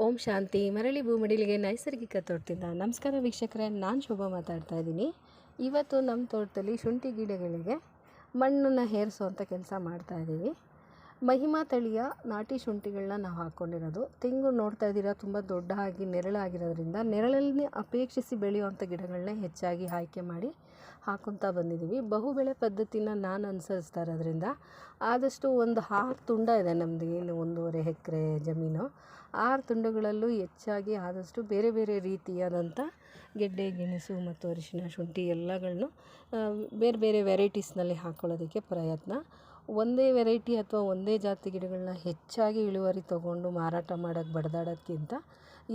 ಓಂ ಶಾಂತಿ. ಮರಳಿ ಭೂಮಡಿಲಿಗೆ ನೈಸರ್ಗಿಕ ತೋಟದಿಂದ ನಮಸ್ಕಾರ ವೀಕ್ಷಕರೇ, ನಾನು ಶೋಭಾ ಮಾತಾಡ್ತಾ ಇದ್ದೀನಿ. ಇವತ್ತು ನಮ್ಮ ತೋಟದಲ್ಲಿ ಶುಂಠಿ ಗಿಡಗಳಿಗೆ ಮಣ್ಣನ್ನು ಹೇರಿಸುವಂಥ ಕೆಲಸ ಮಾಡ್ತಾಯಿದ್ದೀವಿ. ಮಹಿಮಾ ತಳಿಯ ನಾಟಿ ಶುಂಠಿಗಳನ್ನ ನಾವು ಹಾಕ್ಕೊಂಡಿರೋದು. ತೆಂಗು ನೋಡ್ತಾ ಇದ್ದೀರಾ, ತುಂಬ ದೊಡ್ಡ ಆಗಿ ನೆರಳಾಗಿರೋದ್ರಿಂದ ನೆರಳಲ್ಲಿ ಅಪೇಕ್ಷಿಸಿ ಬೆಳೆಯುವಂಥ ಗಿಡಗಳನ್ನೇ ಹೆಚ್ಚಾಗಿ ಆಯ್ಕೆ ಮಾಡಿ ಹಾಕ್ಕೊತಾ ಬಂದಿದ್ದೀವಿ. ಬಹುಬೆಳೆ ಪದ್ಧತಿನ ನಾನು ಅನುಸರಿಸ್ತಾ ಇರೋದ್ರಿಂದ ಆದಷ್ಟು ಒಂದು 6 ತುಂಡ ಇದೆ ನಮ್ಮದು. ಏನು 1.5 ಎಕರೆ ಜಮೀನು. 6 ತುಂಡುಗಳಲ್ಲೂ ಹೆಚ್ಚಾಗಿ ಆದಷ್ಟು ಬೇರೆ ಬೇರೆ ರೀತಿಯಾದಂಥ ಗೆಡ್ಡೆ, ಗೆಣಸು ಮತ್ತು ಅರಿಶಿನ, ಶುಂಠಿ ಎಲ್ಲಗಳನ್ನು ಬೇರೆ ಬೇರೆ ವೆರೈಟೀಸ್ನಲ್ಲಿ ಹಾಕ್ಕೊಳ್ಳೋದಕ್ಕೆ ಪ್ರಯತ್ನ. ಒಂದೇ ವೆರೈಟಿ ಅಥವಾ ಒಂದೇ ಜಾತಿ ಗಿಡಗಳನ್ನ ಹೆಚ್ಚಾಗಿ ಇಳುವರಿ ತೊಗೊಂಡು ಮಾರಾಟ ಮಾಡೋಕ್ಕೆ ಬಡ್ದಾಡೋದ್ಕಿಂತ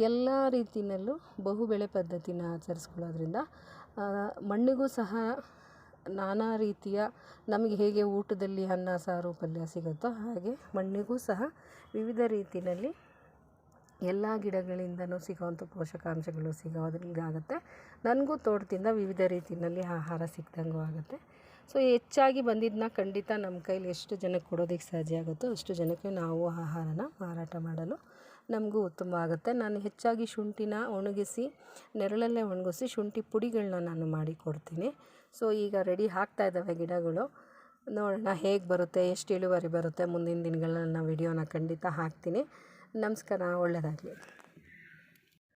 ಎಲ್ಲ ರೀತಿಯಲ್ಲೂ ಬಹುಬೆಳೆ ಪದ್ಧತಿನ ಆಚರಿಸ್ಕೊಳ್ಳೋದ್ರಿಂದ ಮಣ್ಣಿಗೂ ಸಹ ನಾನಾ ರೀತಿಯ, ನಮಗೆ ಹೇಗೆ ಊಟದಲ್ಲಿ ಅನ್ನ ಸಾರು ಪಲ್ಯ ಸಿಗುತ್ತೋ ಹಾಗೆ ಮಣ್ಣಿಗೂ ಸಹ ವಿವಿಧ ರೀತಿಯಲ್ಲಿ ಎಲ್ಲ ಗಿಡಗಳಿಂದನೂ ಸಿಗೋವಂಥ ಪೋಷಕಾಂಶಗಳು ಸಿಗೋದ್ರಿಂದಾಗುತ್ತೆ. ನನಗೂ ತೋಟದಿಂದ ವಿವಿಧ ರೀತಿಯಲ್ಲಿ ಆಹಾರ ಸಿಕ್ದಂಗೂ ಆಗುತ್ತೆ. ಸೊ ಹೆಚ್ಚಾಗಿ ಬಂದಿದ್ದನ್ನ ಖಂಡಿತ ನಮ್ಮ ಕೈಲಿ ಎಷ್ಟು ಜನಕ್ಕೆ ಕೊಡೋದಕ್ಕೆ ಸಾಧ್ಯ ಆಗುತ್ತೋ ಅಷ್ಟು ಜನಕ್ಕೆ ನಾವು ಆಹಾರನ ಮಾರಾಟ ಮಾಡಲು ನಮಗೂ ಉತ್ತಮ ಆಗುತ್ತೆ. ನಾನು ಹೆಚ್ಚಾಗಿ ಶುಂಠಿನ ಒಣಗಿಸಿ, ನೆರಳಲ್ಲೇ ಒಣಗಿಸಿ ಶುಂಠಿ ಪುಡಿಗಳನ್ನ ನಾನು ಮಾಡಿ ಕೊಡ್ತೀನಿ. ಸೊ ಈಗ ರೆಡಿ ಆಗ್ತಾ ಇದ್ದಾವೆ ಗಿಡಗಳು. ನೋಡೋಣ ಹೇಗೆ ಬರುತ್ತೆ, ಎಷ್ಟು ಇಳುವರಿ ಬರುತ್ತೆ. ಮುಂದಿನ ದಿನಗಳಲ್ಲಿ ನಾನು ವಿಡಿಯೋನ ಖಂಡಿತ ಹಾಕ್ತೀನಿ. ನಮಸ್ಕಾರ, ಒಳ್ಳೆಯದಾಗಲಿ.